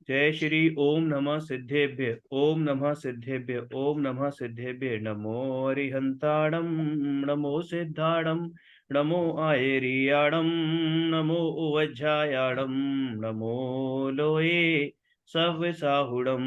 जय श्री ओम नमः सिद्धेभ्य ओम नमः सिद्धेभ्य ओम नमः सिद्धेभ्य नमो अरिहंताणम नमो सिद्धाणम नमो आयरियाणम नमो उवज्जायाणम नमो लोये सव्यसाहुणम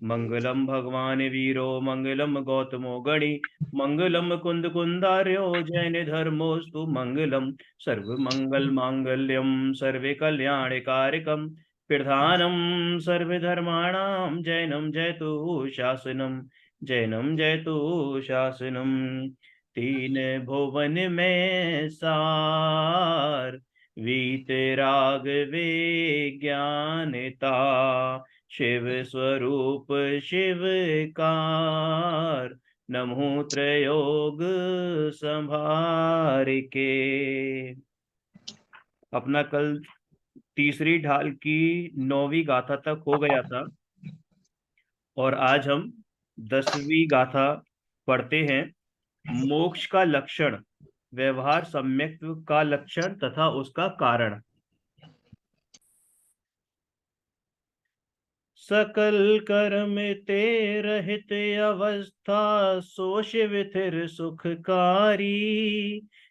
मंगलम भगवान वीरो मंगलम गौतमो गणि मंगलम कुंद कुंदार्यो जैन धर्मोस्तु मंगलम सर्व मंगल मांगल्यम सर्वे कल्याण कारकम प्रधानम सर्वधर्माणां जैनम जयतु शासनम जैनम जयतु शासनम तीन भुवन में सार वीतराग विज्ञानता शिव स्वरूप शिवकार नमो त्रयोग संभार के। अपना कल तीसरी ढाल की 9वीं गाथा तक हो गया था और आज हम 10वीं गाथा पढ़ते हैं। मोक्ष का लक्षण, व्यवहार सम्यक्त्व का लक्षण तथा उसका कारण। सकल कर्म ते रहित अवस्था सो शिव थिर सुखकारी।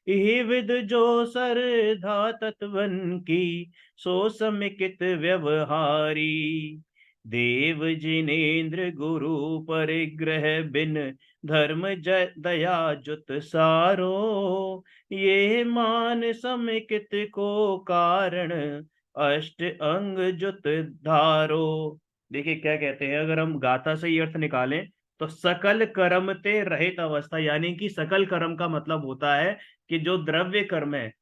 इहि विद जो सरधा तत्वन की सो समिकित व्यवहारी। देव जिनेन्द्र गुरु परिग्रह बिन धर्म दया जुत सारो। ये मान समिकित को कारण अष्ट अंग जुत धारो। देखिए क्या कहते हैं, अगर हम गाथा से ये अर्थ निकालें तो सकल कर्म ते रहित अवस्था, यानी कि सकल कर्म का मतलब होता है कि जो द्रव्य कर्म है,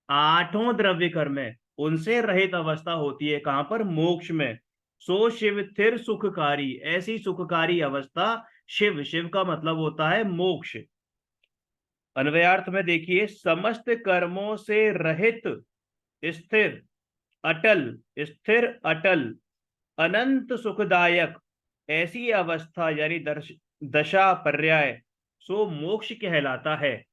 आठों द्रव्य कर्म है, उनसे रहित अवस्था होती है कहां पर? मोक्ष में। सो शिव थिर सुखकारी, ऐसी सुखकारी अवस्था शिव, शिव का मतलब होता है मोक्ष। अन्वयार्थ में देखिए, समस्त कर्मों से रहित, स्थिर, अटल, स्थिर अटल, अनंत सुखदायक ऐसी अवस्था यानी दशा पर्याय सो मोक्ष कहलाता है।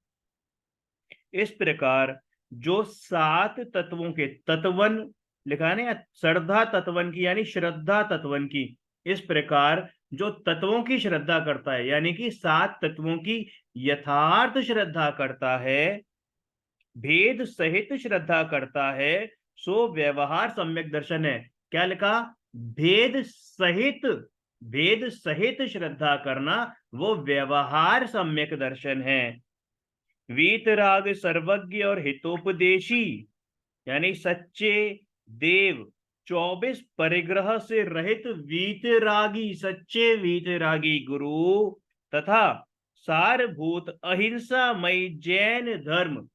इस प्रकार जो 7 तत्वों के, तत्वन लिखा है ना, श्रद्धा तत्वन की यानी श्रद्धा तत्वन की, इस प्रकार जो तत्वों की श्रद्धा करता है यानी कि 7 तत्वों की यथार्थ श्रद्धा करता है, भेद सहित श्रद्धा करता है, सो व्यवहार सम्यक दर्शन है। क्या लिखा? भेद सहित, भेद सहित श्रद्धा करना वो व्यवहार सम्यक दर्शन है। वीतराग सर्वज्ञ और हितोपदेशी यानी सच्चे देव, 24 परिग्रह से रहित वीतरागी, सच्चे वीतरागी गुरु तथा सारभूत अहिंसामय जैन धर्म,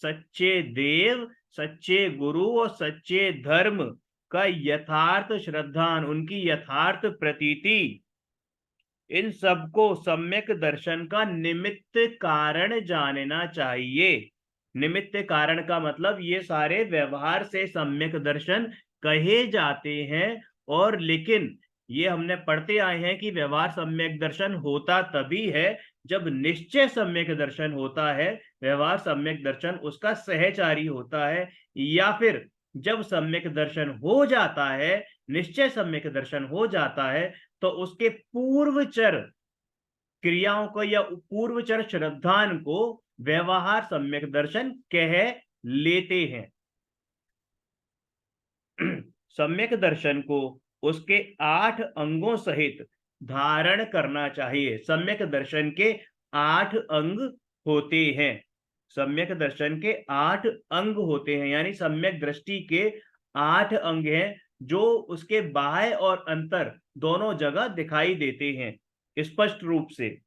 सच्चे देव, सच्चे गुरु और सच्चे धर्म का यथार्थ श्रद्धान, उनकी यथार्थ प्रतीति, इन सबको सम्यक दर्शन का निमित्त कारण जानना चाहिए। निमित्त कारण का मतलब ये सारे व्यवहार से सम्यक दर्शन कहे जाते हैं। और लेकिन ये हमने पढ़ते आए हैं कि व्यवहार सम्यक दर्शन होता तभी है जब निश्चय सम्यक दर्शन होता है, व्यवहार सम्यक दर्शन उसका सहचारी होता है, या फिर जब सम्यक दर्शन हो जाता है, निश्चय सम्यक दर्शन हो जाता है, तो उसके पूर्वचर क्रियाओं को या पूर्वचर श्रद्धान को व्यवहार सम्यक दर्शन कह लेते हैं। सम्यक दर्शन को उसके 8 अंगों सहित धारण करना चाहिए। सम्यक दर्शन के 8 अंग होते हैं, सम्यक दर्शन के 8 अंग होते हैं, यानी सम्यक दृष्टि के 8 अंग हैं जो उसके बाह्य और अंतर दोनों जगह दिखाई देते हैं स्पष्ट रूप से।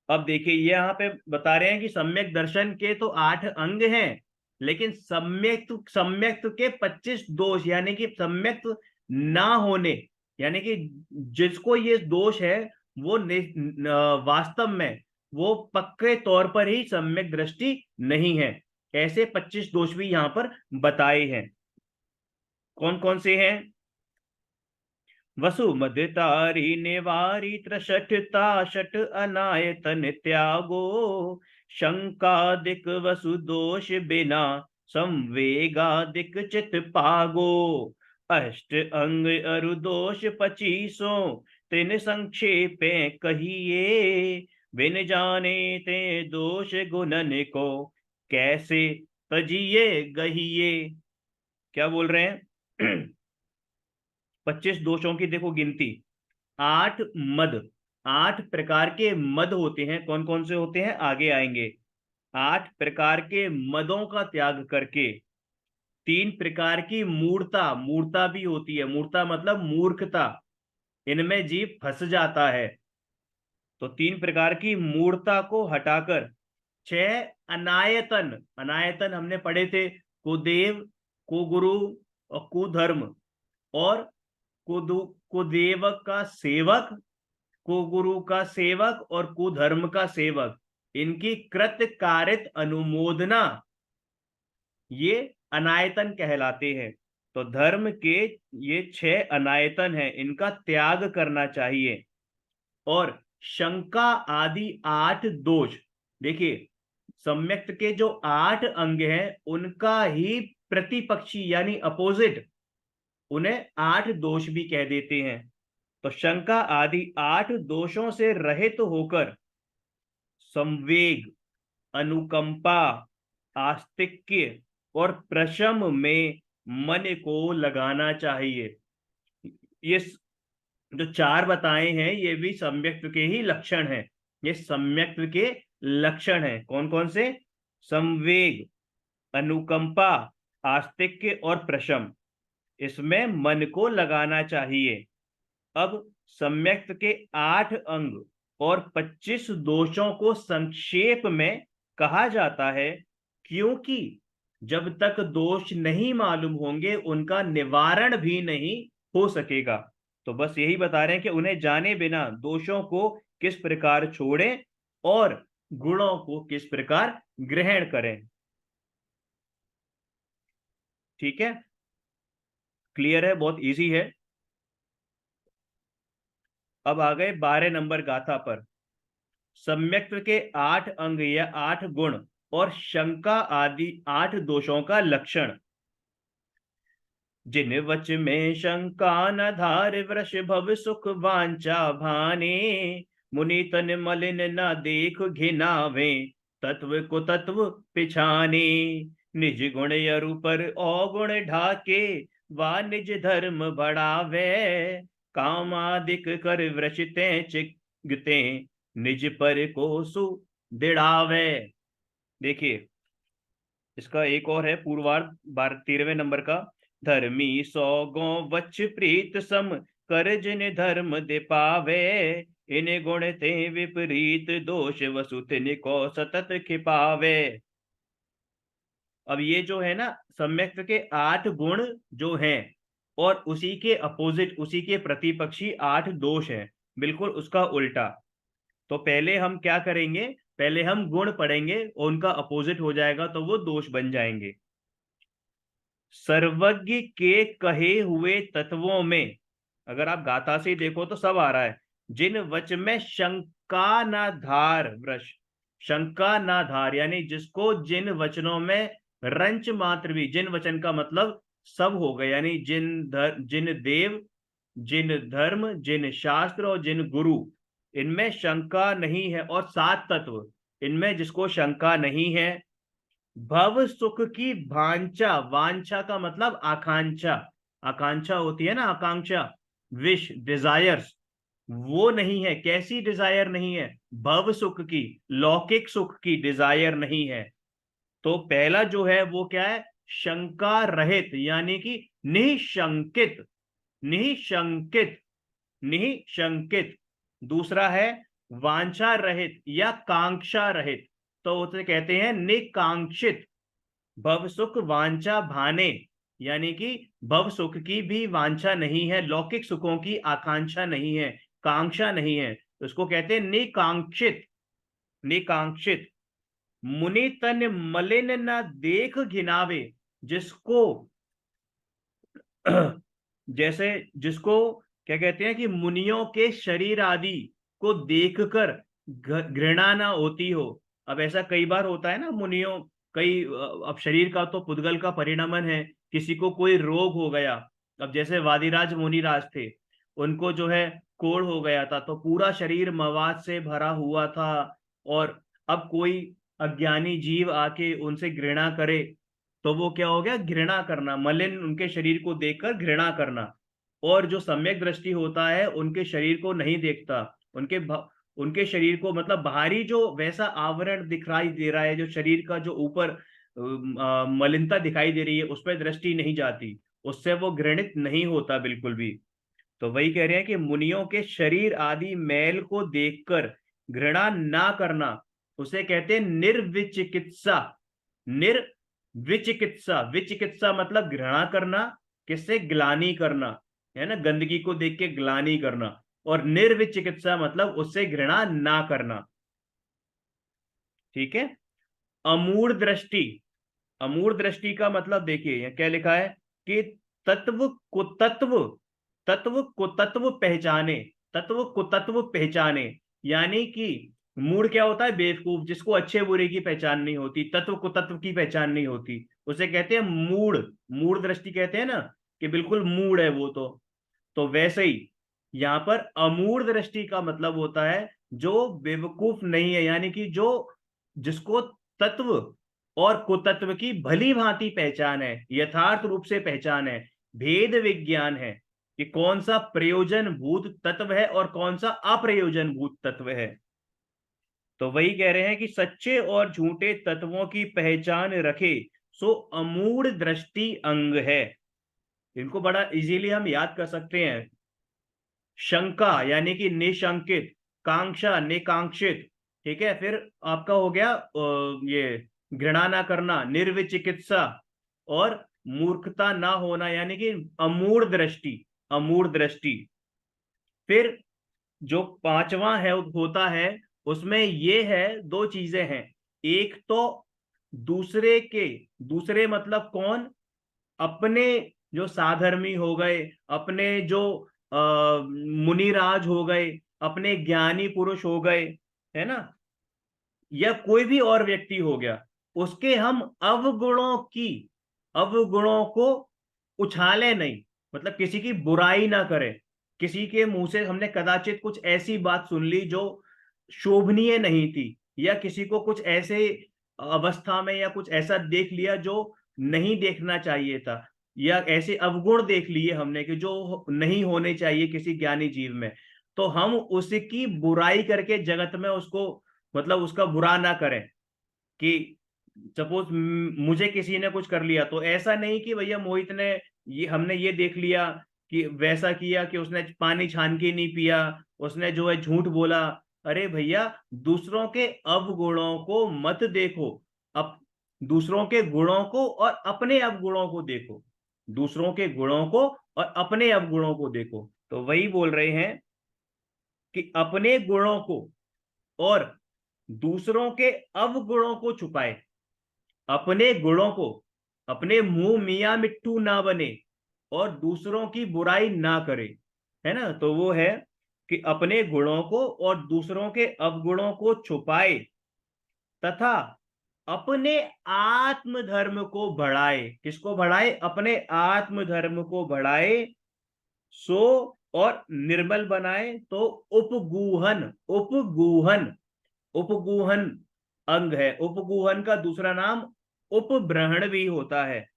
अब देखिए ये यहाँ पे बता रहे हैं कि सम्यक दर्शन के तो 8 अंग हैं, लेकिन सम्यक सम्यक के 25 दोष, यानी कि सम्यक ना होने, यानी कि जिसको ये दोष है वो वास्तव में वो पक्के तौर पर ही सम्यक दृष्टि नहीं है। ऐसे 25 दोष भी यहाँ पर बताए हैं। कौन कौन से हैं? वसुमदतारी निवारी त्रषठता शठ अनायतन त्यागो। शंकादिक वसु दोष बिना संवेगादिक चित पागो। अष्ट अंग अरु दोष 25 तिन संक्षेपे कहिए। बिन जाने ते दोष गुणन को कैसे तजिए गहिए। क्या बोल रहे हैं? 25 दोषों की देखो गिनती। 8 मद, 8 प्रकार के मद होते हैं। कौन कौन से होते हैं आगे आएंगे। 8 प्रकार के मदों का त्याग करके 3 प्रकार की मूर्ता, मूर्ता भी होती है। मूर्ता मतलब मूर्खता, इनमें जीव फंस जाता है। तो 3 प्रकार की मूर्ता को हटाकर 6 अनायतन, अनायतन हमने पढ़े थे, कुदेव, कुगुरु और कुधर्म, और कुदेवक का सेवक, कुगुरु का सेवक और कुधर्म का सेवक, इनकी कृत कारित अनुमोदना, ये अनायतन कहलाते हैं। तो धर्म के ये 6 अनायतन हैं, इनका त्याग करना चाहिए। और शंका आदि 8 दोष, देखिए सम्यक्त के जो 8 अंग हैं उनका ही प्रतिपक्षी यानी अपोजिट, उन्हें 8 दोष भी कह देते हैं। तो शंका आदि 8 दोषों से रहित होकर संवेग, अनुकंपा, आस्तिक्य और प्रशम में मन को लगाना चाहिए। ये जो 4 बताए हैं ये भी सम्यक्त के ही लक्षण हैं। ये सम्यक्त के लक्षण हैं। कौन कौन से? संवेग, अनुकंपा, आस्तिक्य और प्रशम, इसमें मन को लगाना चाहिए। अब सम्यक्त के 8 अंग और 25 दोषों को संक्षेप में कहा जाता है, क्योंकि जब तक दोष नहीं मालूम होंगे उनका निवारण भी नहीं हो सकेगा। तो बस यही बता रहे हैं कि उन्हें जाने बिना दोषों को किस प्रकार छोड़ें और गुणों को किस प्रकार ग्रहण करें। ठीक है, क्लियर है, बहुत इजी है। अब आ गए 12 नंबर गाथा पर। सम्यक्त्व के 8 अंग या 8 गुण और शंका आदि 8 दोषों का लक्षण। जिन वच में शंका न धार वृष भव सुख वांछा भाने। मुनि तन मलिन न देख घिनावे तत्व को तत्व पिछाने। निज गुण अरु पर अवगुण ढाके वा निज धर्म बढ़ावे। कामादिक कर वृषते चिगते निज पर को सुदृढ़ावे। देखिए इसका एक और है पूर्वार्ध 13वें नंबर का। धर्मी 100 गो वच प्रीत सम कर जिन धर्म दे पावे। इन गुण ते विपरीत दोष वसुत निको सतत खिपावे। अब ये जो है ना सम्यक्त के 8 गुण जो हैं और उसी के अपोजिट, उसी के प्रतिपक्षी 8 दोष हैं, बिल्कुल उसका उल्टा। तो पहले हम क्या करेंगे, पहले हम गुण पढ़ेंगे और उनका अपोजिट हो जाएगा तो वो दोष बन जाएंगे। सर्वज्ञ के कहे हुए तत्वों में, अगर आप गाथा से देखो तो सब आ रहा है। जिन वच में शंका ना धार वृष, शंका ना धार यानी जिसको जिन वचनों में रंच मात्र भी, जिन वचन का मतलब सब हो गए, यानी जिन देव, जिन धर्म, जिन शास्त्र और जिन गुरु, इनमें शंका नहीं है। और 7 तत्व, इनमें जिसको शंका नहीं है। भव सुख की भांछा, वांछा का मतलब आकांक्षा, आकांक्षा होती है ना, आकांक्षा, विश, डिजायर्स, वो नहीं है। कैसी डिजायर नहीं है? भव सुख की, लौकिक सुख की डिजायर नहीं है। तो पहला जो है वो क्या है? शंका रहित यानी कि निशंकित, निशंकित, निशंकित। दूसरा है वांछा रहित या कांक्षा रहित, तो उसे कहते हैं निकांक्षित। भव सुख वांछा भाने यानी कि भव सुख की भी वांछा नहीं है, लौकिक सुखों की आकांक्षा नहीं है, कांक्षा नहीं है, तो उसको कहते हैं निकांक्षित, निकांक्षित। मुनि तन मलिन न देख घिनावे, जिसको जैसे जिसको क्या कहते हैं कि मुनियों के शरीर आदि को देखकर घृणा ना होती हो, अब ऐसा कई बार होता है ना मुनियों, कई अब शरीर का तो पुद्गल का परिणमन है, किसी को कोई रोग हो गया। अब जैसे वादिराज मुनिराज थे, उनको जो है कोढ़ हो गया था, तो पूरा शरीर मवाद से भरा हुआ था। और अब कोई अज्ञानी जीव आके उनसे घृणा करे, तो वो क्या हो गया, घृणा करना, मलिन उनके शरीर को देखकर घृणा करना। और जो सम्यक दृष्टि होता है उनके शरीर को नहीं देखता, उनके शरीर को मतलब बाहरी जो वैसा आवरण दिखाई दे रहा है, जो शरीर का जो ऊपर मलिनता दिखाई दे रही है, उस पर दृष्टि नहीं जाती, उससे वो घृणित नहीं होता बिल्कुल भी। तो वही कह रहे हैं कि मुनियों के शरीर आदि मैल को देखकर घृणा ना करना, उसे कहते हैं निर्विचिकित्सा। निर्विचिकित्सा, विचिकित्सा मतलब घृणा करना, किससे, ग्लानि करना, है ना, गंदगी को देख के ग्लानि करना। और निर्विचिकित्सा मतलब उससे घृणा ना करना। ठीक है। अमूढ़ दृष्टि, अमूढ़ दृष्टि का मतलब देखिए यहाँ क्या लिखा है कि तत्व को तत्व, तत्व को तत्व पहचाने, तत्व को तत्व पहचाने। यानी कि मूढ़ क्या होता है, बेवकूफ, जिसको अच्छे बुरे की पहचान नहीं होती, तत्व को तत्व की पहचान नहीं होती, उसे कहते हैं मूढ़। मूढ़ दृष्टि कहते हैं ना, कि बिल्कुल मूढ़ है वो तो वैसे ही यहां पर अमूढ़ दृष्टि का मतलब होता है जो बेवकूफ नहीं है, यानी कि जो, जिसको तत्व और कुतत्व की भली भांति पहचान है, यथार्थ रूप से पहचान है, भेद विज्ञान है कि कौन सा प्रयोजन भूत तत्व है और कौन सा अप्रयोजन भूत तत्व है। तो वही कह रहे हैं कि सच्चे और झूठे तत्वों की पहचान रखे, सो अमूढ़ दृष्टि अंग है। इनको बड़ा इजीली हम याद कर सकते हैं। शंका यानी कि निशंकित, कांक्षा निकांक्षित, ठीक है। फिर आपका हो गया ये घृणा ना करना, निर्विचिकित्सा, और मूर्खता ना होना यानी कि अमूढ़ दृष्टि, अमूढ़ दृष्टि। फिर जो पांचवा है होता है, उसमें ये है, दो चीजें हैं। एक तो दूसरे के, दूसरे मतलब कौन, अपने जो साधर्मी हो गए, अपने जो मुनिराज हो गए, अपने ज्ञानी पुरुष हो गए, है ना, या कोई भी और व्यक्ति हो गया, उसके हम अवगुणों की, अवगुणों को उछाले नहीं, मतलब किसी की बुराई ना करें। किसी के मुंह से हमने कदाचित कुछ ऐसी बात सुन ली जो शोभनीय नहीं थी, या किसी को कुछ ऐसे अवस्था में या कुछ ऐसा देख लिया जो नहीं देखना चाहिए था, या ऐसे अवगुण देख लिए हमने कि जो नहीं होने चाहिए किसी ज्ञानी जीव में, तो हम उसकी बुराई करके जगत में उसको, मतलब उसका बुरा ना करें। कि सपोज मुझे किसी ने कुछ कर लिया, तो ऐसा नहीं कि भैया मोहित ने, ये हमने ये देख लिया कि वैसा किया कि उसने पानी छान के नहीं पिया, उसने जो है झूठ बोला। अरे भैया, दूसरों के अवगुणों को मत देखो, अब दूसरों के गुणों को और अपने अवगुणों को देखो, दूसरों के गुणों को और अपने अवगुणों को देखो। तो वही बोल रहे हैं कि अपने गुणों को और दूसरों के अवगुणों को छुपाए, अपने गुणों को, अपने मुंह मियां मिट्टू ना बने और दूसरों की बुराई ना करे, है ना। तो वो है कि अपने गुणों को और दूसरों के अवगुणों को छुपाए, तथा अपने आत्म धर्म को बढ़ाए। किसको बढ़ाए, अपने आत्म धर्म को बढ़ाए, सो, और निर्मल बनाए, तो उपगूहन, उपगूहन, उपगूहन अंग है। उपगूहन का दूसरा नाम उपब्रहण भी होता है।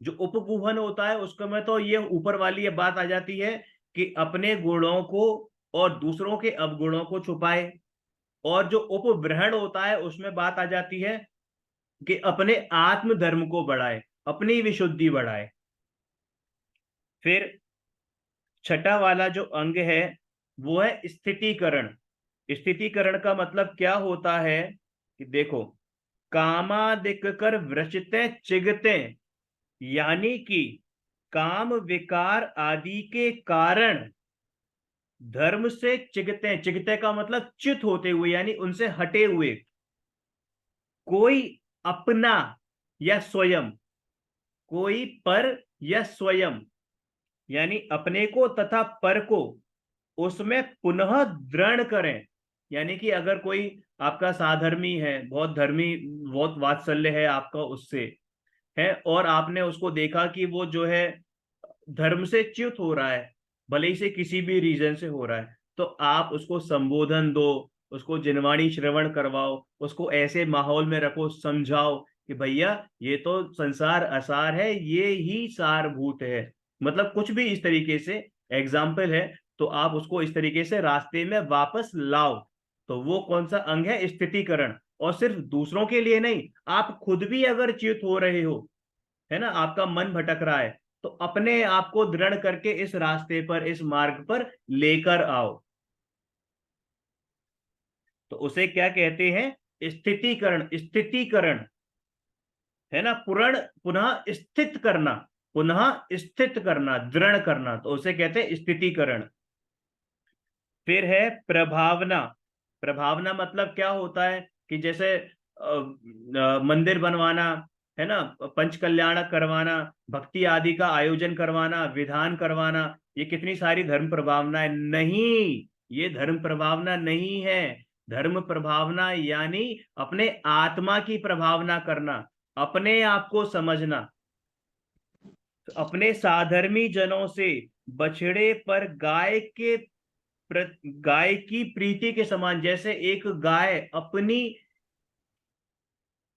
जो उपगूहन होता है उसको में तो ये ऊपर वाली ये बात आ जाती है कि अपने गुणों को और दूसरों के अवगुणों को छुपाए। और जो उपब्रहण होता है उसमें बात आ जाती है कि अपने आत्म धर्म को बढ़ाए, अपनी विशुद्धि बढ़ाए। फिर छठा वाला जो अंग है वो है स्थितिकरण। स्थितिकरण का मतलब क्या होता है कि देखो, कामादिक कर वृषते चिगते, यानी कि काम विकार आदि के कारण धर्म से चिगते, चिगते का मतलब चित होते हुए यानी उनसे हटे हुए, कोई अपना या स्वयं, कोई पर या स्वयं, यानी अपने को तथा पर को उसमें पुनः दृढ़ करें, यानी कि अगर कोई आपका साधर्मी है, बहुत धर्मी, बहुत वात्सल्य है आपका उससे, है, और आपने उसको देखा कि वो जो है धर्म से च्युत हो रहा है, भले ही से किसी भी रीजन से हो रहा है, तो आप उसको संबोधन दो, उसको जिनवाणी श्रवण करवाओ, उसको ऐसे माहौल में रखो, समझाओ कि भैया ये तो संसार असार है, ये ही सारभूत है, मतलब कुछ भी इस तरीके से एग्जाम्पल है, तो आप उसको इस तरीके से रास्ते में वापस लाओ। तो वो कौन सा अंग है? स्थितिकरण। और सिर्फ दूसरों के लिए नहीं, आप खुद भी अगर च्युत हो रहे हो, है ना, आपका मन भटक रहा है, तो अपने आप को दृढ़ करके इस रास्ते पर, इस मार्ग पर लेकर आओ। तो उसे क्या कहते हैं? स्थितिकरण। स्थितिकरण, है ना, पुरण, पुनः स्थित करना, पुनः स्थित करना, दृढ़ करना, तो उसे कहते हैं स्थितिकरण। फिर है प्रभावना। प्रभावना मतलब क्या होता है कि जैसे मंदिर बनवाना, है ना, पंच कल्याण करवाना, भक्ति आदि का आयोजन करवाना, विधान करवाना, ये कितनी सारी धर्म प्रभावनाएं। नहीं, ये धर्म प्रभावना नहीं है। धर्म प्रभावना यानी अपने आत्मा की प्रभावना करना, अपने आप को समझना, अपने साधर्मी जनों से बछड़े पर गाय की प्रीति के समान, जैसे एक गाय अपनी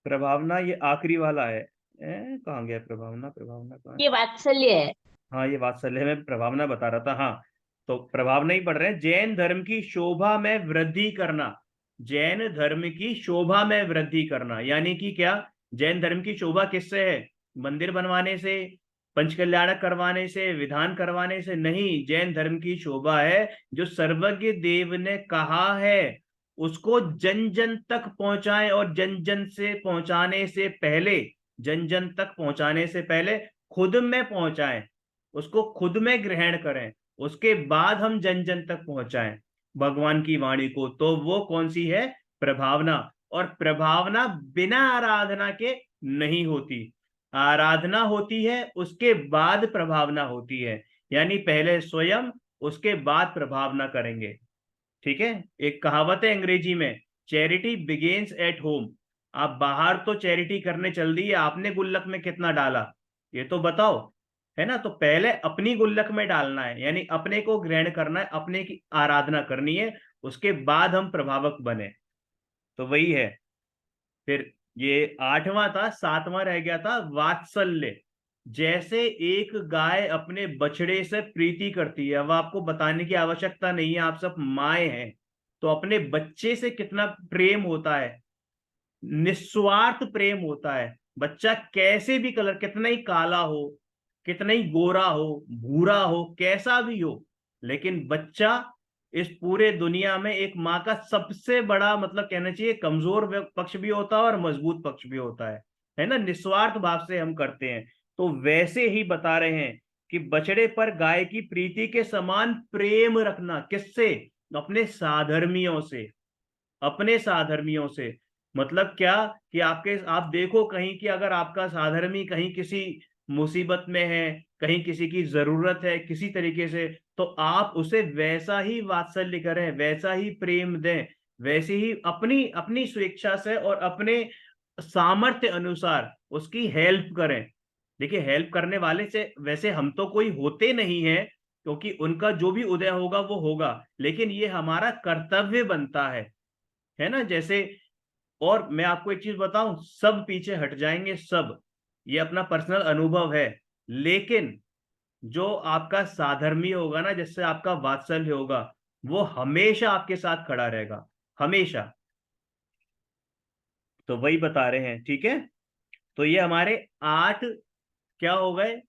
प्रभावना, ये आखिरी वाला है, कहाँ गया प्रभावना? प्रभावना कहाँ है? ये वात्सल्य है। हाँ, ये वात्सल्य में प्रभावना बता रहा था, हाँ। तो प्रभावना ही पढ़ रहे हैं। जैन धर्म की शोभा में वृद्धि करना। जैन धर्म की शोभा में वृद्धि करना यानी कि क्या? जैन धर्म की शोभा किससे है? मंदिर बनवाने से, पंचकल्याणक करवाने से, विधान करवाने से नहीं। जैन धर्म की शोभा है जो सर्वज्ञ देव ने कहा है उसको जन जन तक पहुंचाएं, और जन जन से पहुंचाने से पहले, जन जन तक पहुंचाने से पहले खुद में पहुंचाएं, उसको खुद में ग्रहण करें, उसके बाद हम जन जन तक पहुंचाएं भगवान की वाणी को। तो वो कौन सी है? प्रभावना। और प्रभावना बिना आराधना के नहीं होती, आराधना होती है उसके बाद प्रभावना होती है, यानी पहले स्वयं, उसके बाद प्रभावना करेंगे। ठीक है। एक कहावत है अंग्रेजी में, चैरिटी बिगेन्स एट होम। आप बाहर तो चैरिटी करने चल दी, आपने गुल्लक में कितना डाला ये तो बताओ, है ना। तो पहले अपनी गुल्लक में डालना है, यानी अपने को ग्रहण करना है, अपने की आराधना करनी है, उसके बाद हम प्रभावक बने। तो वही है। फिर ये आठवां था, सातवां रह गया था वात्सल्य। जैसे एक गाय अपने बछड़े से प्रीति करती है, अब आपको बताने की आवश्यकता नहीं है, आप सब माए हैं, तो अपने बच्चे से कितना प्रेम होता है, निस्वार्थ प्रेम होता है। बच्चा कैसे भी कलर, कितना ही काला हो, कितना ही गोरा हो, भूरा हो, कैसा भी हो, लेकिन बच्चा इस पूरे दुनिया में एक माँ का सबसे बड़ा, मतलब कहना चाहिए, कमजोर पक्ष भी होता है और मजबूत पक्ष भी होता है ना। निस्वार्थ भाव से हम करते हैं। तो वैसे ही बता रहे हैं कि बछड़े पर गाय की प्रीति के समान प्रेम रखना, किससे? अपने साधर्मियों से, अपने साधर्मियों से। मतलब क्या? कि आपके, आप देखो कहीं कि अगर आपका साधर्मी कहीं किसी मुसीबत में है, कहीं किसी की जरूरत है किसी तरीके से, तो आप उसे वैसा ही वात्सल्य करें, वैसा ही प्रेम दें, वैसे ही अपनी अपनी स्वेच्छा से और अपने सामर्थ्य अनुसार उसकी हेल्प करें। देखिए, हेल्प करने वाले से वैसे हम तो कोई होते नहीं हैं, क्योंकि उनका जो भी उदय होगा वो होगा, लेकिन ये हमारा कर्तव्य बनता है ना। जैसे, और मैं आपको एक चीज बताऊं, सब पीछे हट जाएंगे सब, ये अपना पर्सनल अनुभव है, लेकिन जो आपका साधर्मी होगा ना, जिससे आपका वात्सल्य होगा, वो हमेशा आपके साथ खड़ा रहेगा, हमेशा। तो वही बता रहे हैं, ठीक है। तो ये हमारे 8 क्या हो गए?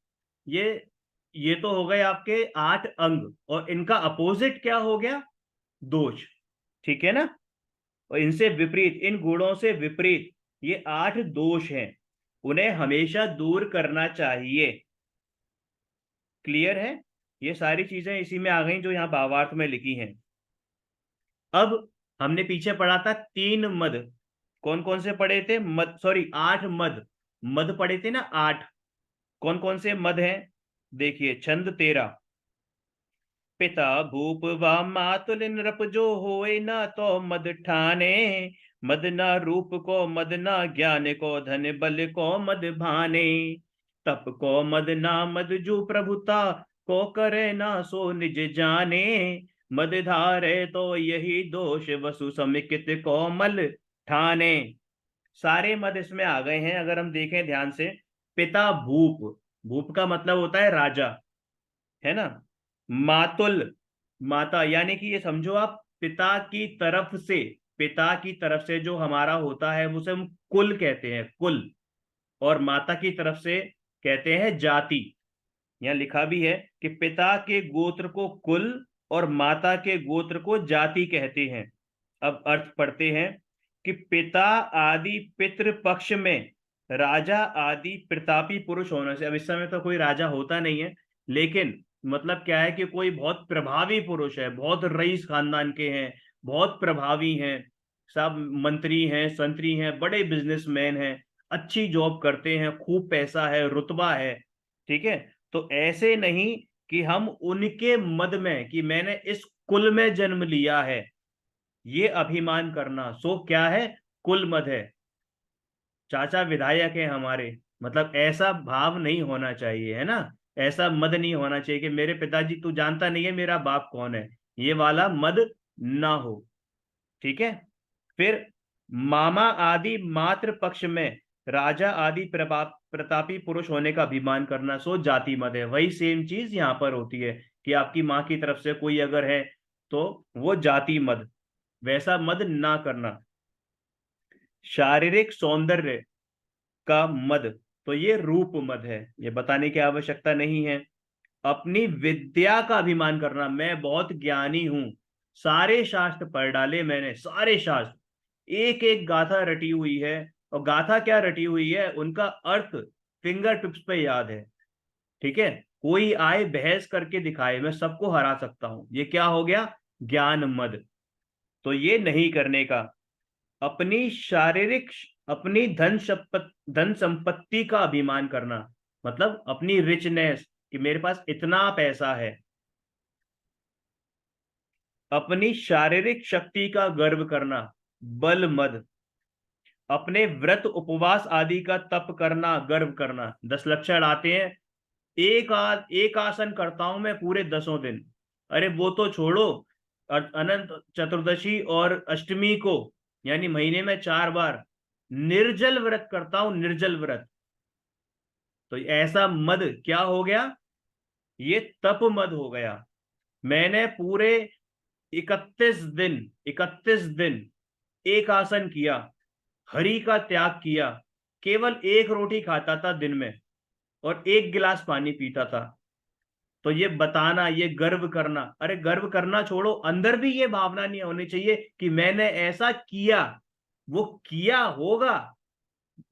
ये ये तो हो गए आपके 8 अंग, और इनका अपोजिट क्या हो गया? दोष। ठीक है ना। और इनसे विपरीत, इन गुणों से विपरीत ये 8 दोष हैं, उन्हें हमेशा दूर करना चाहिए। क्लियर है? ये सारी चीजें इसी में आ गई जो यहाँ भावार्थ में लिखी हैं। अब हमने पीछे पढ़ा था 3 मद। कौन कौन से पढ़े थे? मद, सॉरी, 8 मद। मद पढ़े थे ना 8। कौन कौन से मद हैं? देखिए, छंद 13, पिता भूप व मातुल नृप जो होए न तो मद ठाने, मद न रूप को मद न ज्ञान को धन बल को मद भाने, तप को मद ना मद जो प्रभुता को करे ना सो निज जाने, मद धारे तो यही दोष वसु समिकित कोमल ठाने। सारे मद इसमें आ गए हैं अगर हम देखें ध्यान से। पिता भूप, भूप का मतलब होता है राजा, है ना। मातुल, माता, यानी कि ये समझो आप पिता की तरफ से, पिता की तरफ से जो हमारा होता है उसे हम कुल कहते हैं, कुल। और माता की तरफ से कहते हैं जाति। यहाँ लिखा भी है कि पिता के गोत्र को कुल और माता के गोत्र को जाति कहते हैं। अब अर्थ पढ़ते हैं कि पिता आदि पितृ पक्ष में राजा आदि प्रतापी पुरुष होने से, अब इस समय तो कोई राजा होता नहीं है, लेकिन मतलब क्या है कि कोई बहुत प्रभावी पुरुष है, बहुत रईस खानदान के हैं, बहुत प्रभावी हैं, सब मंत्री हैं, संतरी हैं, बड़े बिजनेसमैन हैं, अच्छी जॉब करते हैं, खूब पैसा है, रुतबा है, ठीक है। तो ऐसे नहीं कि हम उनके मद में, कि मैंने इस कुल में जन्म लिया है, ये अभिमान करना सो क्या है, कुल मद है। चाचा विधायक है हमारे, मतलब ऐसा भाव नहीं होना चाहिए, है ना। ऐसा मद नहीं होना चाहिए कि मेरे पिताजी तू जानता नहीं है मेरा बाप कौन है, ये वाला मद ना हो, ठीक है। फिर मामा आदि मातृ पक्ष में राजा आदि प्रतापी पुरुष होने का अभिमान करना सो जाति मद है। वही सेम चीज यहाँ पर होती है कि आपकी माँ की तरफ से कोई अगर है तो वो जाति मद, वैसा मद ना करना। शारीरिक सौंदर्य का मद, तो ये रूप मद है, ये बताने की आवश्यकता नहीं है। अपनी विद्या का अभिमान करना, मैं बहुत ज्ञानी हूं, सारे शास्त्र पढ़ डाले मैंने, सारे शास्त्र, एक एक गाथा रटी हुई है, और गाथा क्या रटी हुई है, उनका अर्थ फिंगर टिप्स पे याद है, ठीक है। कोई आए बहस करके दिखाए, मैं सबको हरा सकता हूं, ये क्या हो गया, ज्ञान मद। तो ये नहीं करने का। अपनी शारीरिक, अपनी धन संपत्ति का अभिमान करना, मतलब अपनी रिचनेस, कि मेरे पास इतना पैसा है। अपनी शारीरिक शक्ति का गर्व करना, बल मद। अपने व्रत उपवास आदि का तप करना, गर्व करना। 10 लक्षण आते हैं, एक आसन करता हूं मैं पूरे 10 दिन। अरे वो तो छोड़ो, अनंत चतुर्दशी और अष्टमी को, यानी महीने में 4 बार निर्जल व्रत करता हूं, निर्जल व्रत। तो ऐसा मद क्या हो गया, ये तप मद हो गया। मैंने पूरे 31 दिन, 31 दिन एक आसन किया, हरि का त्याग किया, केवल एक रोटी खाता था दिन में, और 1 गिलास पानी पीता था। तो ये बताना, ये गर्व करना, अरे गर्व करना छोड़ो, अंदर भी ये भावना नहीं होनी चाहिए कि मैंने ऐसा किया, वो किया होगा,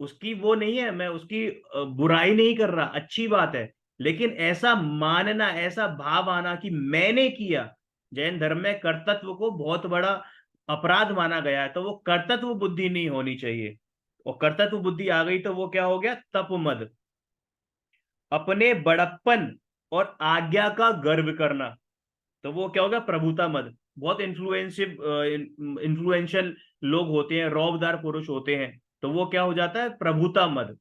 उसकी वो नहीं है, मैं उसकी बुराई नहीं कर रहा, अच्छी बात है, लेकिन ऐसा मानना, ऐसा भाव आना कि मैंने किया। जैन धर्म में कर्तत्व को बहुत बड़ा अपराध माना गया है, तो वो कर्तत्व बुद्धि नहीं होनी चाहिए, और कर्तत्व बुद्धि आ गई तो वो क्या हो गया, तपमद। अपने बड़प्पन और आज्ञा का गर्व करना, तो वो क्या होगा, प्रभुता मद। बहुत इन्फ्लुएंशियल लोग होते हैं, रौबदार पुरुष होते हैं, तो वो क्या हो जाता है, प्रभुता मद,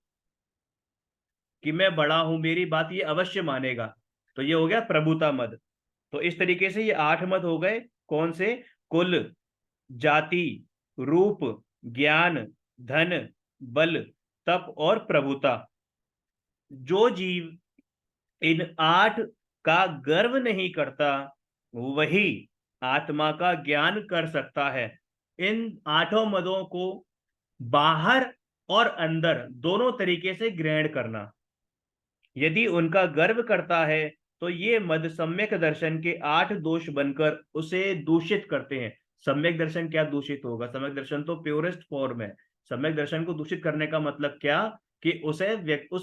कि मैं बड़ा हूं, मेरी बात ये अवश्य मानेगा, तो ये हो गया प्रभुता मद। तो इस तरीके से ये 8 मद हो गए, कौन से, कुल, जाति, रूप, ज्ञान, धन, बल, तप और प्रभुता। जो जीव इन 8 का गर्व नहीं करता, वही आत्मा का ज्ञान कर सकता है। इन 8 मदों को बाहर और अंदर दोनों तरीके से ग्रहण करना। यदि उनका गर्व करता है तो ये मद सम्यक दर्शन के 8 दोष बनकर उसे दूषित करते हैं। सम्यक दर्शन क्या दूषित होगा, सम्यक दर्शन तो प्योरेस्ट फॉर्म है। सम्यक दर्शन को दूषित करने का मतलब क्या, कि उस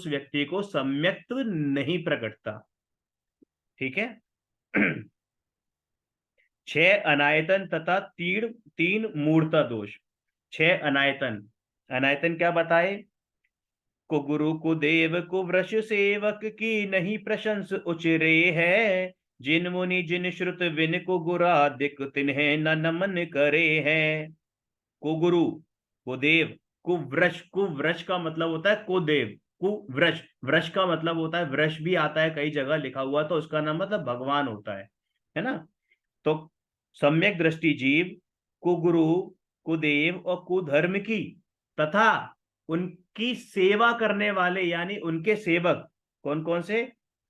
व्यक्ति को सम्यक्त्व नहीं प्रकटता, ठीक है। 6 अनायतन तथा तीन तीन मूर्ता दोष। 6 अनायतन, अनायतन क्या बताए, को गुरु को देव को वृष सेवक की नहीं प्रशंस उचरे है, जिन मुनि जिन श्रुत विन कुगुरा दिक तिन्हें न नमन करे हैं। कुगुरु, कुदेव, कुव्रश, कुव्रश का मतलब होता है कुदेव, कुव्रश, व्रश का मतलब होता है, व्रश भी आता है कई जगह लिखा हुआ, तो उसका नाम मतलब भगवान होता है ना। तो सम्यक दृष्टि जीव कुगुरु, कुदेव और कुधर्म की तथा उनकी सेवा करने वाले यानी उनके सेवक, कौन कौन से,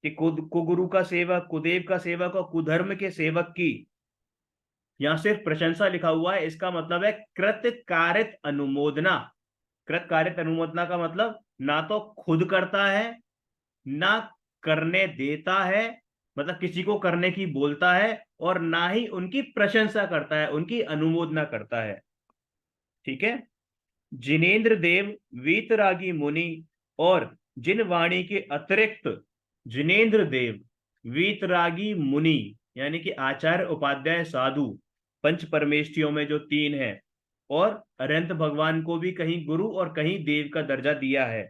कि कुगुरु का सेवक, कुदेव का सेवक और कुधर्म के सेवक की। यहां सिर्फ प्रशंसा लिखा हुआ है, इसका मतलब है कृत कारित अनुमोदना। कृत कारित अनुमोदना का मतलब ना तो खुद करता है, ना करने देता है, मतलब किसी को करने की बोलता है, और ना ही उनकी प्रशंसा करता है, उनकी अनुमोदना करता है। ठीक है। जिनेन्द्र देव वीतरागी मुनि और जिन वाणी के अतिरिक्त, जिनेन्द्र देव वीतरागी मुनि यानी कि आचार्य उपाध्याय साधु, पंच परमेष्ठियों में जो तीन है, और अनंत भगवान को भी कहीं गुरु और कहीं देव का दर्जा दिया है।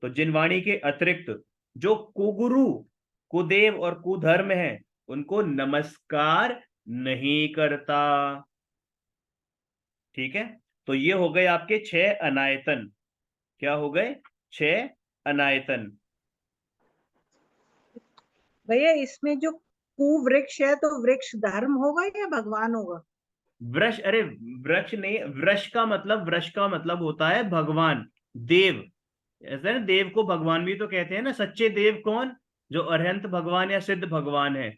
तो जिन वाणी के अतिरिक्त जो कुगुरु, कुदेव और कुधर्म है, उनको नमस्कार नहीं करता। ठीक है। तो ये हो गए आपके 6 अनायतन। क्या हो गए? 6 अनायतन। भैया इसमें जो कुवृक्ष है तो वृक्ष धर्म होगा या भगवान होगा? वृक्ष, अरे वृक्ष नहीं, वृक्ष का मतलब, वृक्ष का मतलब होता है भगवान, देव। ऐसा है ना, देव को भगवान भी तो कहते हैं ना। सच्चे देव कौन? जो अरहंत भगवान या सिद्ध भगवान है।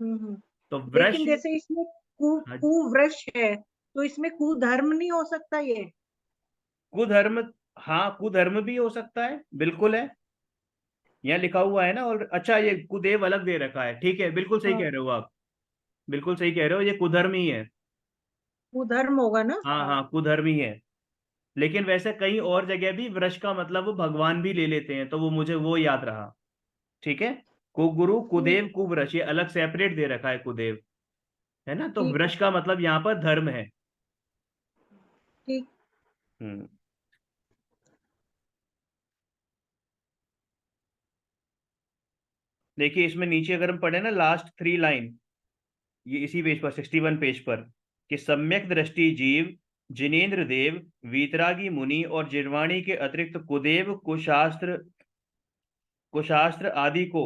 हम्म। तो लेकिन वृक्ष, जैसे इसमें हाँ, कुवृक्ष है तो इसमें कुधर्म नहीं हो सकता ये? कुधर्म, हाँ कुधर्म भी हो सकता है, बिल्कुल है। यहाँ लिखा हुआ है ना। और अच्छा, ये कुदेव अलग दे रखा है, ठीक है, बिल्कुल सही कह हाँ, रहे हो आप। बिल्कुल सही कह रहे हो, ये कुधर्म ही है। कुधर्म होगा ना। हाँ हाँ, कुधर्म ही है। लेकिन वैसे कहीं और जगह भी वृक्ष का मतलब वो भगवान भी ले लेते हैं, तो वो मुझे वो याद रहा। ठीक है। कुगुरु, ठीक कुदेव, कुवृष, ये अलग सेपरेट दे रखा है कुदेव, है ना। तो ठीक है। वृक्ष का मतलब यहाँ पर धर्म है। ठीक। हम्म। देखिए इसमें नीचे अगर हम पढ़े ना, लास्ट 3 लाइन, ये इसी पेज पर, 61 पेज पर, कि सम्यक दृष्टि जीव जिनेन्द्र देव वीतरागी मुनि और जिरवाणी के अतिरिक्त कुदेव, कुशास्त्र, कुशास्त्र आदि को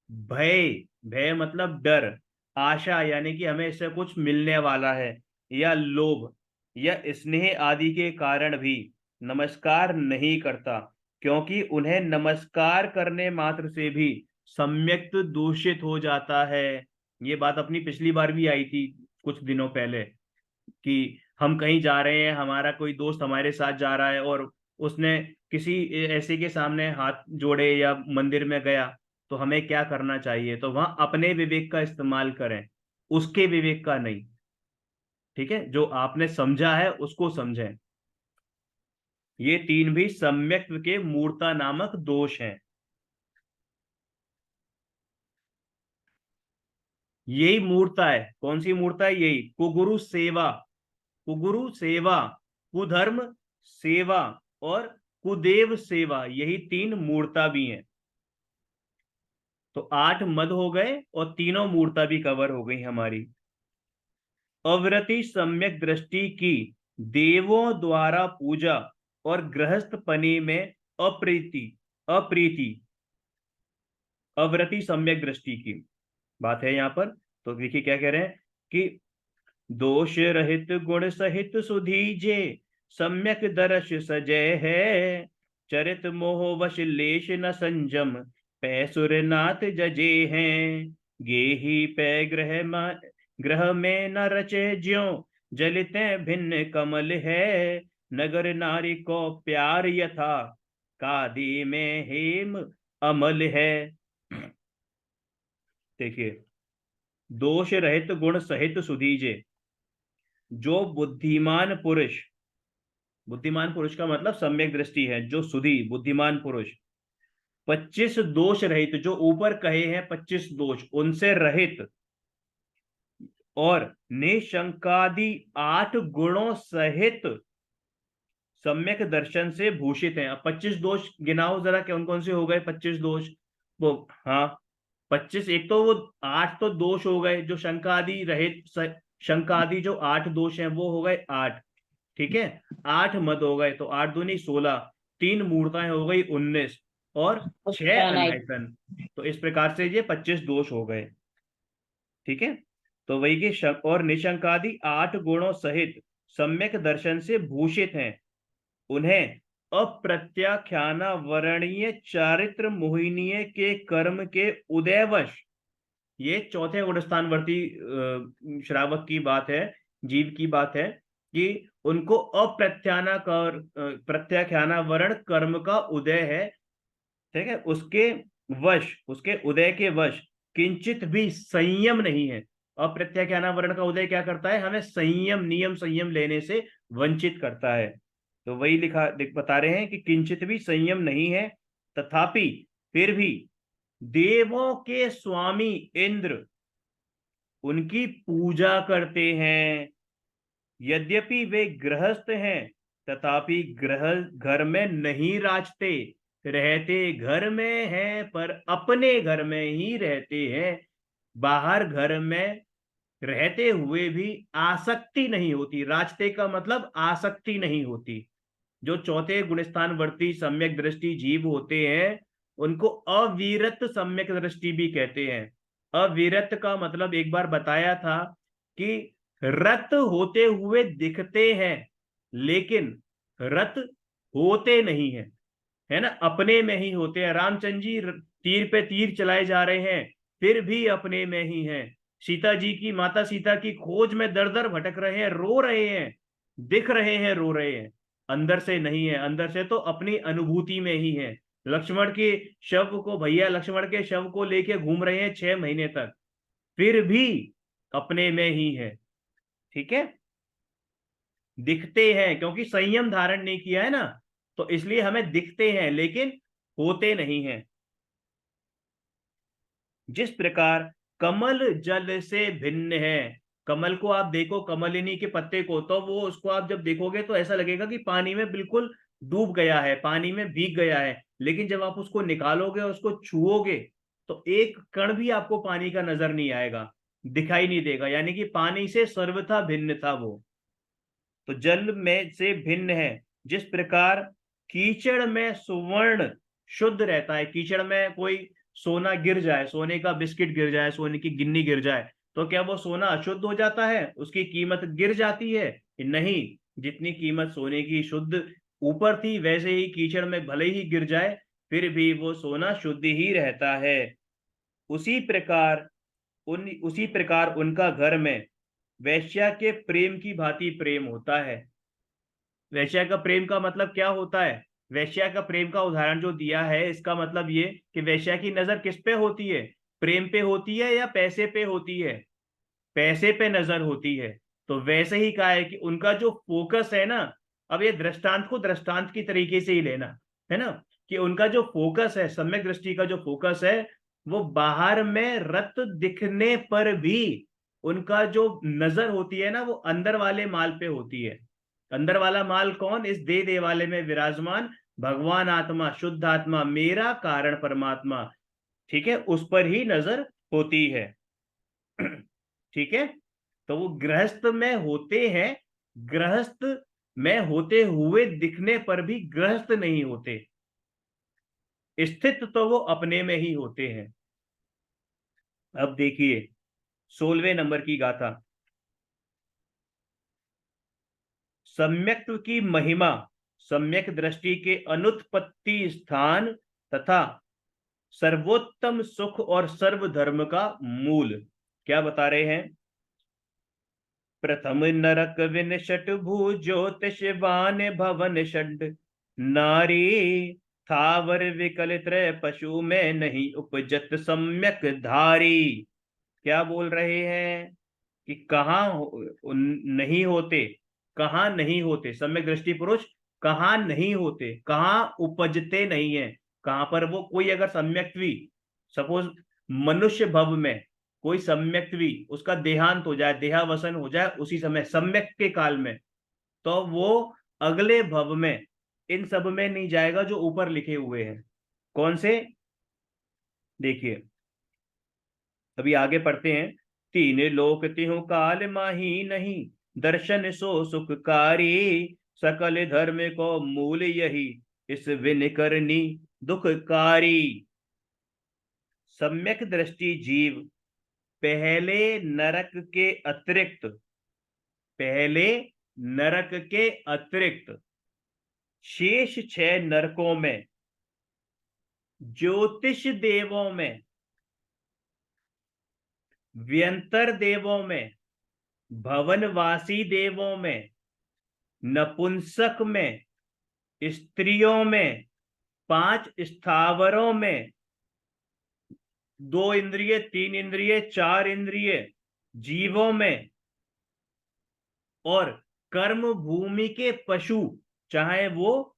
भय, भय मतलब डर, आशा यानी कि हमें इससे कुछ मिलने वाला है, या लोभ या स्नेह आदि के कारण भी नमस्कार नहीं करता, क्योंकि उन्हें नमस्कार करने मात्र से भी सम्यक्त दूषित हो जाता है। ये बात अपनी पिछली बार भी आई थी कुछ दिनों पहले, कि हम कहीं जा रहे हैं, हमारा कोई दोस्त हमारे साथ जा रहा है और उसने किसी ऐसे के सामने हाथ जोड़े या मंदिर में गया, तो हमें क्या करना चाहिए? तो वहां अपने विवेक का इस्तेमाल करें, उसके विवेक का नहीं। ठीक है, जो आपने समझा है उसको समझें। ये तीन भी सम्यक्त्व के मूर्ता नामक दोष हैं। यही मूर्ता है, कौन सी मूर्ता है? यही कुगुरु सेवा, कुगुरु सेवा, कुधर्म सेवा और कुदेव सेवा, यही तीन मूर्ता भी हैं। तो 8 मद हो गए और तीनों मूर्ता भी कवर हो गई हमारी। अवरति सम्यक दृष्टि की देवों द्वारा पूजा और गृहस्थ पनी में अप्रीति, अप्रीति, अवरति सम्यक दृष्टि की बात है यहाँ पर। तो देखिए क्या कह रहे हैं, कि दोष रहित गुण सहित सुधीजे सम्यक दर्श सजय है, चरित मोह वश लेश न संजम पैसुर नाथ जजे हैं। गेही पै ग्रह में न रचे ज्यों जलिते भिन्न कमल है, नगर नारी को प्यार यथा कादी में हेम अमल है। देखिए, दोष रहित गुण सहित सुधीजे, जो बुद्धिमान पुरुष, बुद्धिमान पुरुष का मतलब सम्यक दृष्टि है, जो सुधी बुद्धिमान पुरुष 25 दोष रहित, जो ऊपर कहे हैं 25 दोष उनसे रहित, और निशंकादि 8 गुणों सहित सम्यक दर्शन से भूषित हैं। अब 25 दोष गिनाओ जरा, कौन कौन से हो गए 25 दोष? वो, हाँ, 25, एक तो वो 8 तो दोष हो गए जो शंकादि रहित, शंकादि जो 8 दोष हैं वो हो गए 8, ठीक है। 8 मद हो गए तो 8 दूनी 16, 3 मूर्ताएं हो गई 19 और 6 अनैसन, तो इस प्रकार से ये 25 दोष हो गए, ठीक है। तो वही के और निशंकादि 8 गुणों सहित सम्यक दर्शन से भूषित हैं, उन्हें अप्रत्याख्यान वर्णीय चारित्र मोहिनीय के कर्म के उदयवश, ये चौथे गुण स्थानवर्ती श्रावक की बात है, जीव की बात है कि उनको अप्रत्याना कर प्रत्याख्याना वर्ण कर्म का उदय है, ठीक है, उसके वश, उसके उदय के वश किंचित भी संयम नहीं है। अप्रत्याख्याना वर्ण का उदय क्या करता है, हमें संयम, नियम संयम लेने से वंचित करता है। तो वही बता रहे हैं कि किंचित भी संयम नहीं है, तथापि फिर भी देवों के स्वामी इंद्र उनकी पूजा करते हैं। यद्यपि वे गृहस्थ हैं तथापि घर में नहीं राजते, रहते घर में हैं पर अपने घर में ही रहते हैं, बाहर घर में रहते हुए भी आसक्ति नहीं होती। राजते का मतलब आसक्ति नहीं होती। जो चौथे गुणस्थान वर्ती सम्यक दृष्टि जीव होते हैं उनको अविरत सम्यक दृष्टि भी कहते हैं। अविरत का मतलब एक बार बताया था कि रत होते हुए दिखते हैं लेकिन रत होते नहीं है, है ना, अपने में ही होते हैं। रामचंद्र जी तीर पे तीर चलाए जा रहे हैं फिर भी अपने में ही हैं। सीता जी की, माता सीता की खोज में दर दर भटक रहे हैं, रो रहे हैं, दिख रहे हैं, रो रहे हैं, अंदर से नहीं है, अंदर से तो अपनी अनुभूति में ही है। लक्ष्मण के शव को, भैया लक्ष्मण के शव को लेके घूम रहे हैं 6 महीने तक, फिर भी अपने में ही है, ठीक है। दिखते हैं क्योंकि संयम धारण नहीं किया है ना, तो इसलिए हमें दिखते हैं लेकिन होते नहीं हैं। जिस प्रकार कमल जल से भिन्न है, कमल को आप देखो, कमलिनी के पत्ते को, तो वो उसको आप जब देखोगे तो ऐसा लगेगा कि पानी में बिल्कुल डूब गया है, पानी में भीग गया है, लेकिन जब आप उसको निकालोगे और उसको छुओगे तो एक कण भी आपको पानी का नजर नहीं आएगा, दिखाई नहीं देगा, यानी कि पानी से सर्वथा भिन्न था वो। तो जल में से भिन्न है। जिस प्रकार कीचड़ में सुवर्ण शुद्ध रहता है, कीचड़ में कोई सोना गिर जाए, सोने का बिस्किट गिर जाए, सोने की गिन्नी गिर जाए, तो क्या वो सोना अशुद्ध हो जाता है, उसकी कीमत गिर जाती है? नहीं, जितनी कीमत सोने की शुद्ध ऊपर थी वैसे ही कीचड़ में भले ही गिर जाए फिर भी वो सोना शुद्ध ही रहता है। उसी प्रकार उनका घर में वैश्या के प्रेम की भांति प्रेम होता है। वैश्या का प्रेम का मतलब क्या होता है? वैश्या का प्रेम का उदाहरण जो दिया है इसका मतलब ये कि वैश्या की नजर किस पे होती है, प्रेम पे होती है या पैसे पे होती है? पैसे पे नजर होती है। तो वैसे ही कहा है कि उनका जो फोकस है ना, अब ये दृष्टांत को दृष्टांत की तरीके से ही लेना है ना, कि उनका जो फोकस है, सम्यक दृष्टि का जो फोकस है, वो बाहर में रत दिखने पर भी उनका जो नजर होती है ना वो अंदर वाले माल पे होती है। अंदर वाला माल कौन? इस दे वाले में विराजमान भगवान आत्मा, शुद्ध आत्मा, मेरा कारण परमात्मा, ठीक है, उस पर ही नजर होती है। ठीक है। तो वो गृहस्थ में होते हैं, गृहस्थ में होते हुए दिखने पर भी गृहस्थ नहीं होते, स्थित तो वो अपने में ही होते हैं। अब देखिए 16वें नंबर की गाथा। सम्यक्त्व की महिमा सम्यक दृष्टि के अनुत्पत्ति स्थान तथा सर्वोत्तम सुख और सर्वधर्म का मूल। क्या बता रहे हैं? प्रथम नरक विन षट ज्योतिषवान भवन षड, नारी थावर विकल त्रय पशु में नहीं उपजत सम्यक धारी। क्या बोल रहे हैं कि कहाँ नहीं होते, कहाँ नहीं होते सम्यक दृष्टि पुरुष, कहाँ नहीं होते, कहाँ उपजते नहीं है, कहाँ पर वो कोई अगर सम्यक्त्वी, सपोज मनुष्य भव में कोई सम्यक्त्वी उसका देहांत हो जाए, देहावसन हो जाए उसी समय सम्यक के काल में, तो वो अगले भव में इन सब में नहीं जाएगा जो ऊपर लिखे हुए हैं। कौन से? देखिए अभी आगे पढ़ते हैं। तीन लोक तिहु काल माही नहीं, दर्शन सो सुखकारी, सकल धर्म को मूल यही, इस विन करनी दुखकारी। सम्यक दृष्टि जीव पहले नरक के अतिरिक्त, पहले नरक के अतिरिक्त शेष 6 नरकों में, ज्योतिष देवों में, व्यंतर देवों में, भवनवासी देवों में, नपुंसक में, स्त्रियों में, 5 स्थावरों में, 2 इंद्रिय, 3 इंद्रिय, 4 इंद्रिय जीवों में, और कर्म भूमि के पशु, चाहे वो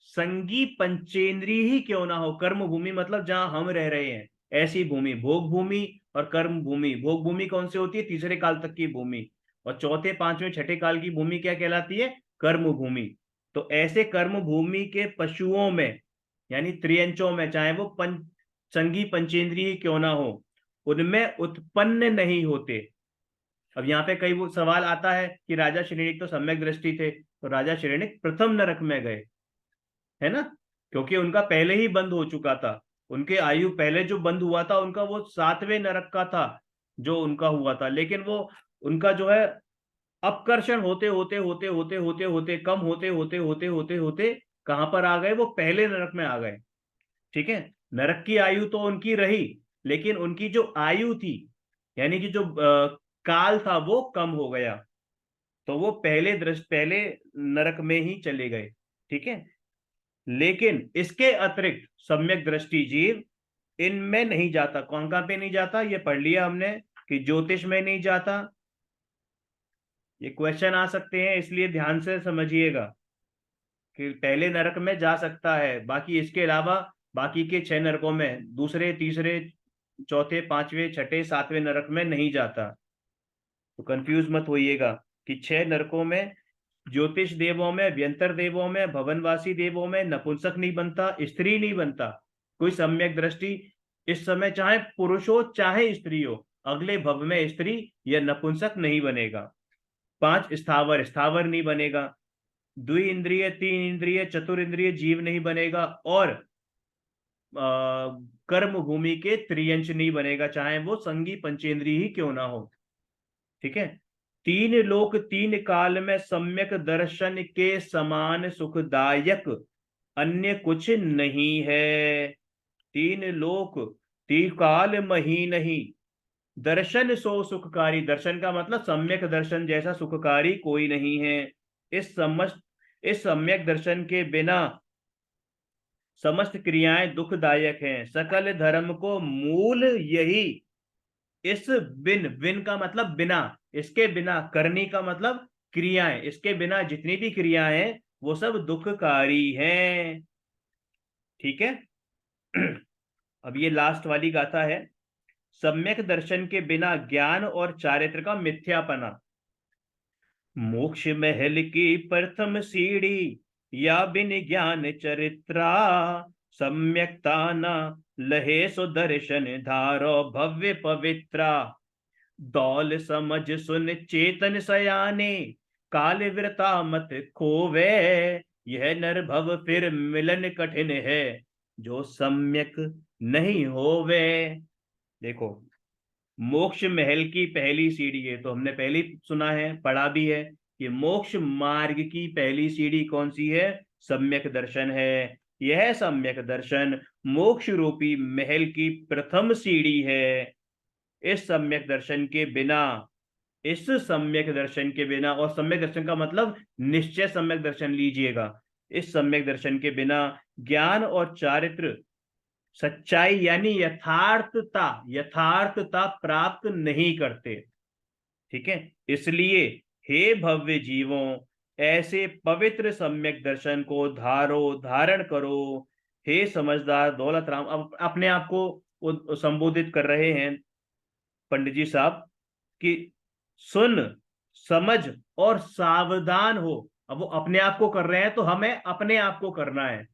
संगी पंचेंद्रिय ही क्यों ना हो। कर्म भूमि मतलब जहां हम रह रहे हैं ऐसी भूमि, भोग भूमि और कर्म भूमि। भोग भूमि कौन सी होती है? तीसरे काल तक की भूमि। और चौथे, पांचवें, छठे काल की भूमि क्या कहलाती है? कर्म भूमि। तो ऐसे कर्म भूमि के पशुओं में, यानी त्रियंचों में, चाहे वो संगी पंचेंद्रिय ही क्यों ना हो, उनमें उत्पन्न नहीं होते। अब यहाँ पे कई वो सवाल आता है कि राजा श्रेणिक तो सम्यक दृष्टि थे, तो राजा श्रेणिक प्रथम नरक में गए, है ना, क्योंकि उनका पहले ही बंद हो चुका था। उनके आयु पहले जो बंद हुआ था उनका वो 7वें नरक का था जो उनका हुआ था, लेकिन वो उनका जो है अपकर्षण होते होते होते होते होते होते कम होते होते होते होते होते कहां पर आ गए? वो पहले नरक में आ गए। ठीक है, नरक की आयु तो उनकी रही, लेकिन उनकी जो आयु थी, यानी कि जो काल था, वो कम हो गया, तो वो पहले नरक में ही चले गए। ठीक है, लेकिन इसके अतिरिक्त सम्यक दृष्टि जीव इनमें नहीं जाता। कौन कहां पे नहीं जाता? ये पढ़ लिया हमने कि ज्योतिष में नहीं जाता। ये क्वेश्चन आ सकते हैं, इसलिए ध्यान से समझिएगा कि पहले नरक में जा सकता है, बाकी इसके अलावा बाकी के 6 नरकों में, दूसरे, तीसरे, चौथे, पांचवें, छठे, 7वें नरक में नहीं जाता। तो कंफ्यूज मत होइएगा कि 6 नरकों में, ज्योतिष देवों में, व्यंतर देवों में, भवनवासी देवों में नपुंसक नहीं बनता, स्त्री नहीं बनता। कोई सम्यक दृष्टि इस समय चाहे पुरुष हो चाहे स्त्री हो, अगले भव में स्त्री या नपुंसक नहीं बनेगा। 5 स्थावर, स्थावर नहीं बनेगा। 2 इंद्रिय, 3 इंद्रिय, चतुर इंद्रिय जीव नहीं बनेगा। और कर्म भूमि के त्रियंश नहीं बनेगा, चाहे वो संगी पंचेंद्रिय ही क्यों ना हो। ठीक है, 3 लोक 3 काल में सम्यक दर्शन के समान सुखदायक अन्य कुछ नहीं है। 3 लोक 3 काल मही नहीं, दर्शन सो सुखकारी। दर्शन का मतलब सम्यक दर्शन जैसा सुखकारी कोई नहीं है। इस सम्यक दर्शन के बिना समस्त क्रियाएं दुखदायक हैं। सकल धर्म को मूल यही, इस बिन, बिन का मतलब बिना, इसके बिना, करनी का मतलब क्रियाएं, इसके बिना जितनी भी क्रियाएं हैं वो सब दुखकारी हैं। ठीक है अब ये लास्ट वाली गाथा है। सम्यक दर्शन के बिना ज्ञान और चारित्र का मिथ्यापना। मोक्ष महल की प्रथम सीढ़ी, या बिन ज्ञान चरित्रा, सम्यकता न लहे सो दर्शन धारो भव्य पवित्रा। दौल समझ सुन चेतन सयाने, काल वृता मत खोवे, यह नरभव फिर मिलन कठिन है, जो सम्यक नहीं होवे। देखो, मोक्ष महल की पहली सीढ़ी है, तो हमने पहले सुना है, पढ़ा भी है कि मोक्ष मार्ग की पहली सीढ़ी कौन सी है? सम्यक दर्शन है। यह सम्यक दर्शन मोक्ष रूपी महल की प्रथम सीढ़ी है। इस सम्यक दर्शन के बिना, इस सम्यक दर्शन के बिना, और सम्यक दर्शन का मतलब निश्चय सम्यक दर्शन लीजिएगा, इस सम्यक दर्शन के बिना ज्ञान और चारित्र, सच्चाई यानी यथार्थता, यथार्थता प्राप्त नहीं करते। ठीक है, इसलिए हे भव्य जीवों, ऐसे पवित्र सम्यक दर्शन को धारण करो। हे समझदार दौलत राम, अब अपने आप को संबोधित कर रहे हैं पंडित जी साहब कि सुन, समझ और सावधान हो। अब वो अपने आप को कर रहे हैं, तो हमें अपने आप को करना है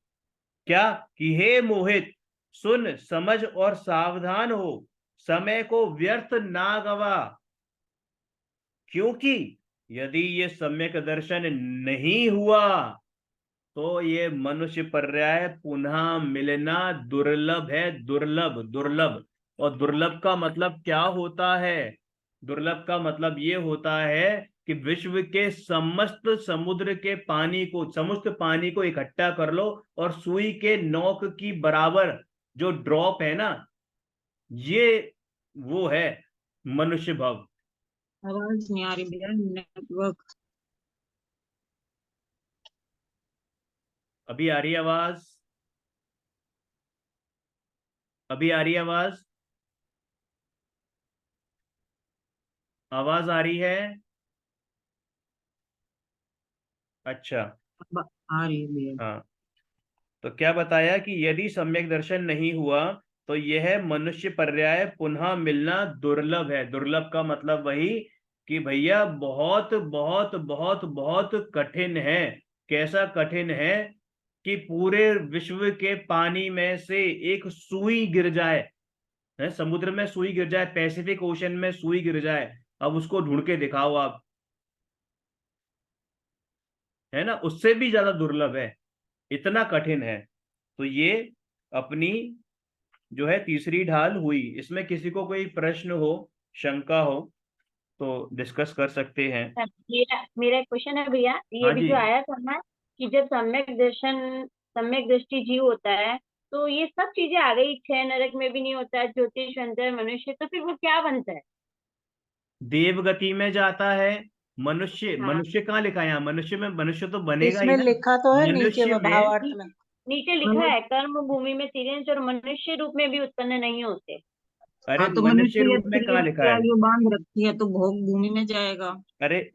क्या? कि हे मोहित, सुन, समझ और सावधान हो। समय को व्यर्थ ना गवा, क्योंकि यदि ये सम्यक दर्शन नहीं हुआ तो ये मनुष्य पर्याय पुनः मिलना दुर्लभ है, दुर्लभ दुर्लभ। और दुर्लभ का मतलब क्या होता है? दुर्लभ का मतलब ये होता है कि विश्व के समस्त समुद्र के पानी को, समस्त पानी को इकट्ठा कर लो और सुई के नोक की बराबर जो ड्रॉप है ना, ये वो है मनुष्य भव। आवाज नहीं आ रही भैया, नेटवर्क। अभी आ रही है आवाज? अभी आ रही है आवाज? आवाज आ रही है? अच्छा। अब आ रही है भैया। हाँ, तो क्या बताया कि यदि सम्यक दर्शन नहीं हुआ तो यह मनुष्य पर्याय पुनः मिलना दुर्लभ है। दुर्लभ का मतलब वही कि भैया बहुत बहुत बहुत बहुत कठिन है। कैसा कठिन है कि पूरे विश्व के पानी में से एक सुई गिर जाए, है, समुद्र में सुई गिर जाए, पैसिफिक ओशन में सुई गिर जाए, अब उसको ढूंढ के दिखाओ आप, है ना, उससे भी ज्यादा दुर्लभ है, इतना कठिन है। तो ये अपनी जो है तीसरी ढाल हुई। इसमें किसी को कोई प्रश्न हो, शंका हो तो डिस्कस कर सकते हैं। मेरा मेरा क्वेश्चन है भैया, ये हाँ भी जी। जो आया था ना कि जब सम्यक दृष्टि जीव होता है, तो ये सब चीजें आ गई, छह नरक में भी नहीं होता है, ज्योतिष अंतर मनुष्य, तो फिर वो क्या बनता है? देवगति में जाता है। मनुष्य, हाँ, मनुष्य कहाँ लिखा है यहाँ? मनुष्य में मनुष्य तो बनेगा ही इसमें ना। लिखा तो है नीचे मनुष्य में में, भावार्थ में। नी- नीचे लिखा मनुष्य। है कर्म भूमि में तिर्यंच और मनुष्य रूप में भी उत्पन्न नहीं होते। अरे हाँ तो मनुष्य मनुष्य या रूप में स्त्री कहाँ लिखा या है? जो बांध रखी है तो भोग भूमि में जाएगा। अरे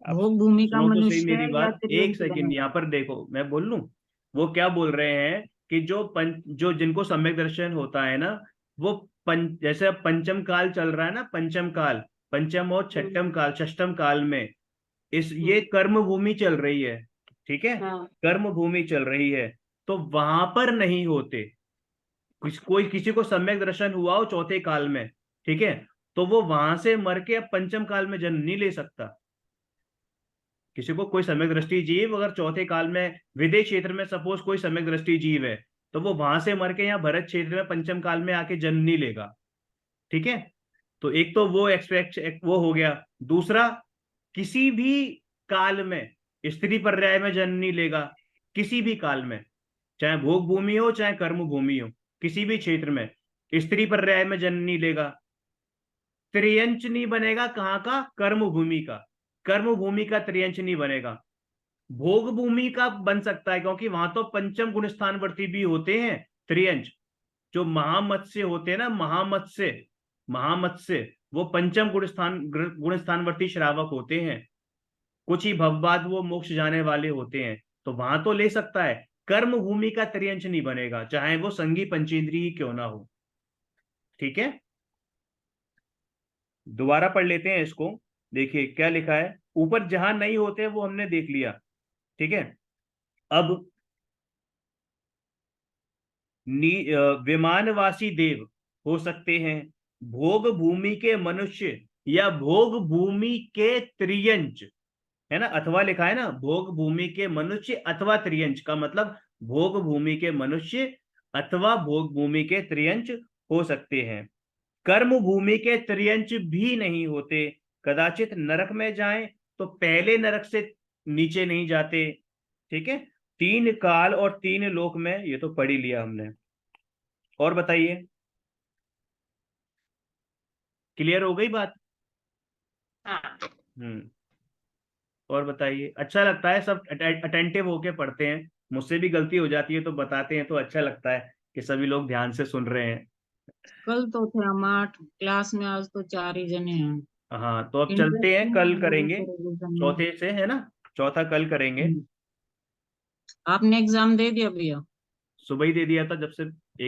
आप भोग भूमि का सुनो तो सही मनुष्य मेरी या बात, एक तिर्यंत सेकंड बनेगा। यहाँ पर देखो, मैं बोल लूं। वो क्या बोल रहे हैं कि जो जिनको सम्यक दर्शन होता है ना, वो जैसे अब पंचम काल चल रहा है ना, पंचम काल, पंचम और हम्म, छठम काल, षष्टम काल में इस ये हम्म, कर्म भूमि चल रही है, ठीक है, हाँ, कर्म भूमि चल रही है। तो वहां पर नहीं होते। कोई किसी को सम्यक दर्शन हुआ हो चौथे काल में, ठीक है, तो वो वहां से मर के अब पंचम काल में जन्म नहीं ले सकता। किसी को कोई सम्यक दृष्टि जीव अगर चौथे काल में विदेश क्षेत्र में सपोज कोई सम्यक दृष्टि जीव है, तो वो वहां से मर के यहाँ भरत क्षेत्र में पंचम काल में आके जन्म नहीं लेगा, ठीक है। तो एक तो वो एक्सपेक्ट वो हो गया। दूसरा, किसी भी काल में स्त्री पर्याय में जन्म नहीं लेगा, किसी भी काल में, चाहे भोग भूमि हो चाहे कर्म भूमि हो, किसी भी क्षेत्र में स्त्री पर्याय में जन्म नहीं लेगा। त्रियंच नहीं बनेगा, कहाँ का? कर्म भूमि का। कर्म भूमि का त्रियंच नहीं बनेगा। भोग भूमि का बन सकता है, क्योंकि वहां तो पंचम गुण स्थानवर्ती भी होते हैं त्रियंच। जो महामत्स्य होते हैं ना, महामत्स्य, महामत्स्य, वो पंचम गुण स्थानवर्ती श्रावक होते हैं। कुछ ही भव बाद वो मोक्ष जाने वाले होते हैं, तो वहां तो ले सकता है। कर्म भूमि का त्रियंच नहीं बनेगा, चाहे वो संगी पंचेंद्री ही क्यों ना हो, ठीक है। दोबारा पढ़ लेते हैं इसको। देखिए क्या लिखा है। ऊपर जहां नहीं होते वो हमने देख लिया, ठीक है। अब विमानवासी देव हो सकते हैं, भोग भूमि के मनुष्य या भोग भूमि के त्रियंच, है ना, अथवा लिखा है ना, भोग भूमि के मनुष्य अथवा त्रियंच का मतलब भोग भूमि के मनुष्य अथवा भोग भूमि के त्रियंच हो सकते हैं। कर्म भूमि के त्रियंच भी नहीं होते। कदाचित नरक में जाएं तो पहले नरक से नीचे नहीं जाते, ठीक है। तीन काल और तीन लोक में, ये तो पढ़ ही लिया हमने। और बताइए, क्लियर हो गई बात? हाँ। हम्म। और बताइए, अच्छा लगता है सब अटेंटिव होके पढ़ते हैं। मुझसे भी गलती हो जाती है तो बताते हैं, तो अच्छा लगता है कि सभी लोग ध्यान से सुन रहे हैं। कल तो थे हम 8 क्लास में, आज तो 4 ही जने हैं। हाँ, तो अब चलते इंटरेस्ट हैं, नहीं कल है लोगों करेंगे। को रिवीजन में। चौथे से, है ना, चौथा कल करेंगे। आपने एग्जाम दे दिया भैया? सुबह ही दे दिया था, जब से एक